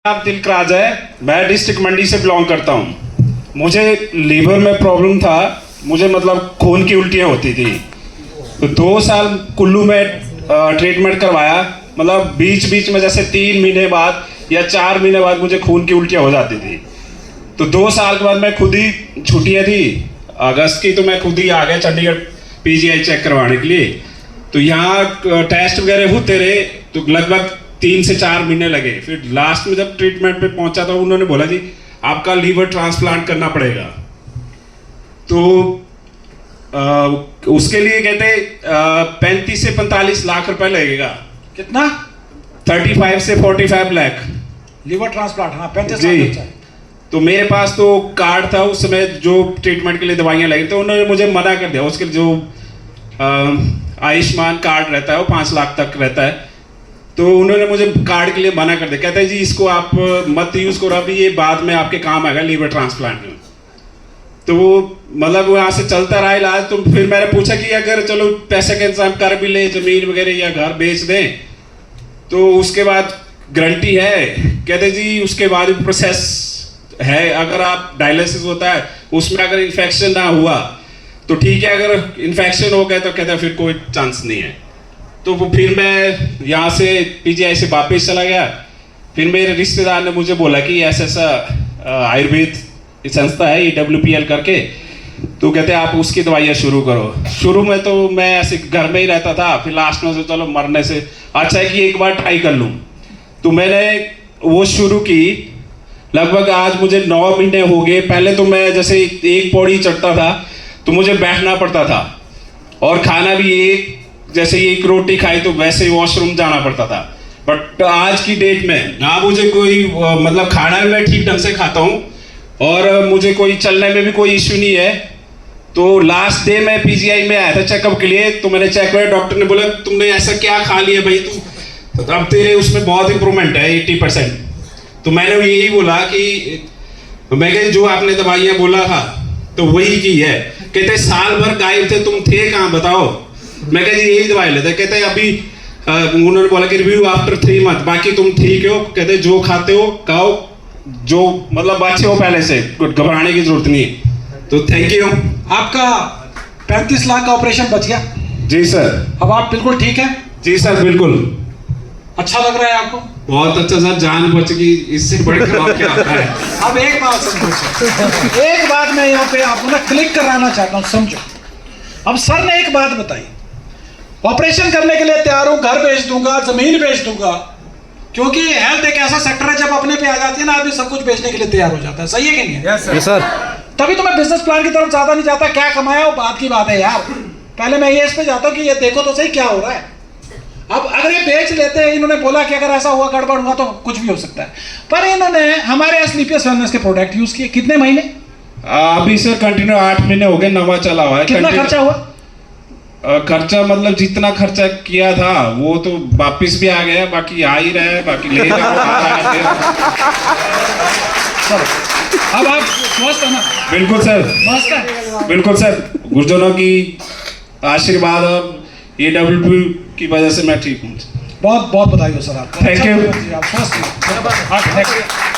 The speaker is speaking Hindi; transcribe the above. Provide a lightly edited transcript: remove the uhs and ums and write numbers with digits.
आप तिलकराज है। मैं डिस्ट्रिक्ट मंडी से बिलोंग करता हूँ। मुझे लीवर में प्रॉब्लम था, मुझे मतलब खून की उल्टियाँ होती थी। तो 2 साल कुल्लू में ट्रीटमेंट करवाया। मतलब बीच बीच में जैसे 3 महीने बाद या 4 महीने बाद मुझे खून की उल्टियाँ हो जाती थी। तो 2 साल के बाद मैं खुद ही, छुट्टियाँ थी अगस्त की, तो मैं खुद ही आ गया चंडीगढ़ पीजीआई चेक करवाने के लिए। तो यहाँ टेस्ट वगैरह होते रहे, तो लगभग 3 से 4 महीने लगे। फिर लास्ट में जब ट्रीटमेंट पे पहुंचा था, उन्होंने बोला जी आपका लीवर ट्रांसप्लांट करना पड़ेगा। तो उसके लिए कहते 35 से 45 लाख रुपए लगेगा। कितना? 35 से 45 लाख लीवर ट्रांसप्लांट। हाँ, 35 जी। लाख खर्चा है। तो मेरे पास तो कार्ड था उस समय, जो ट्रीटमेंट के लिए दवाइयाँ लगी, तो उन्होंने मुझे मना कर दिया। उसके जो आयुष्मान कार्ड रहता है वो 5 लाख तक रहता है, तो उन्होंने मुझे कार्ड के लिए मना कर दिया। कहते हैं जी इसको आप मत यूज करो, अभी ये बाद में आपके काम आएगा लीवर ट्रांसप्लांट में। तो मतलब वहाँ से चलता रहा इलाज। तो फिर मैंने पूछा कि अगर चलो पैसे का इंतजाम कर भी ले, जमीन वगैरह या घर बेच दें, तो उसके बाद गारंटी है? कहते जी उसके बाद प्रोसेस है, अगर आप डायलिसिस होता है उसमें अगर इन्फेक्शन ना हुआ तो ठीक है, अगर इन्फेक्शन हो गया तो कहते हैं फिर कोई चांस नहीं है। तो वो फिर मैं यहाँ से पीजीआई से वापस चला गया। फिर मेरे रिश्तेदार ने मुझे बोला कि ऐसा आयुर्वेद संस्था है EWPL करके, तो कहते आप उसकी दवाइयाँ शुरू करो। शुरू में तो मैं ऐसे घर में ही रहता था, फिर लास्ट में से चलो मरने से अच्छा है कि एक बार ट्राई कर लूँ। तो मैंने वो शुरू की। लगभग आज मुझे 9 महीने हो गए। पहले तो मैं जैसे एक पौड़ी चढ़ता था तो मुझे बैठना पड़ता था, और खाना भी जैसे एक रोटी खाई तो वैसे ही वॉशरूम जाना पड़ता था। बट आज की डेट में ना मुझे कोई मतलब खाना भी मैं ठीक ढंग से खाता हूँ, और मुझे कोई चलने में भी कोई इश्यू नहीं है। तो लास्ट डे मैं पीजीआई में आया था चेकअप के लिए, तो मैंने चेक किया, डॉक्टर ने बोला तुमने ऐसा क्या खा लिया भाई, तू अब तेरे उसमें बहुत इंप्रूवमेंट है 80%। तो मैंने यही बोला कि मैं कह जो आपने दवाइयाँ बोला था तो वही की है। कहते साल भर गायब थे, तुम थे कहाँ बताओ? मैं कह जी यही दवाई लेते। कहते अभी उन्होंने बोला कि रिव्यू आफ्टर 3 मंथ, बाकी तुम ठीक हो। कहते जो खाते हो खाओ, जो मतलब अच्छे हो पहले से, घबराने की जरूरत नहीं है। तो थैंक यू। आपका 35 लाख का ऑपरेशन बच गया। जी सर। अब आप बिल्कुल ठीक है? जी सर बिल्कुल। अच्छा लग रहा है आपको? बहुत अच्छा सर, जान बच गई, इससे बड़े खराब क्या होता है। अब एक बात समझो, एक बात मैं यहाँ पे आपको ना क्लिक कराना चाहता हूँ, समझो। अब सर ने एक बात बताई, ऑपरेशन करने के लिए तैयार हूँ, घर बेच दूंगा, जमीन बेच दूंगा, क्योंकि हेल्थ एक ऐसा सेक्टर है जब अपने पे आ जाती है ना, आदमी सब कुछ बेचने के लिए तैयार हो जाता है। सही है कि नहीं है? Yes sir. तभी तो मैं बिजनेस प्लान की तरफ ज्यादा नहीं जाता। क्या कमाया वो बात की बात है यार, पहले मैं ये इस पे जाता हूँ कि ये देखो तो सही क्या हो रहा है। अब अगर ये बेच लेते हैं, इन्होंने बोला कि अगर ऐसा हुआ गड़बड़ हुआ तो कुछ भी हो सकता है, पर इन्होंने हमारे एस्क्लेपियस वेलनेस के प्रोडक्ट यूज किए। कितने महीने? अभी सर कंटिन्यू 8 महीने हो गए, नवा चला हुआ है। कितना खर्चा हुआ? खर्चा मतलब जितना खर्चा किया था वो तो वापिस भी आ गया, बाकी आ ही रहा है, बाकी ले जाओ। अब आप स्वस्थ है ना? बिल्कुल सर, मस्त है। बिल्कुल सर। गुरुजनों की आशीर्वाद और EWP की वजह से मैं ठीक हूँ। बहुत बहुत बधाई हो सर आपको। Thank you. आप स्वस्थ हैं।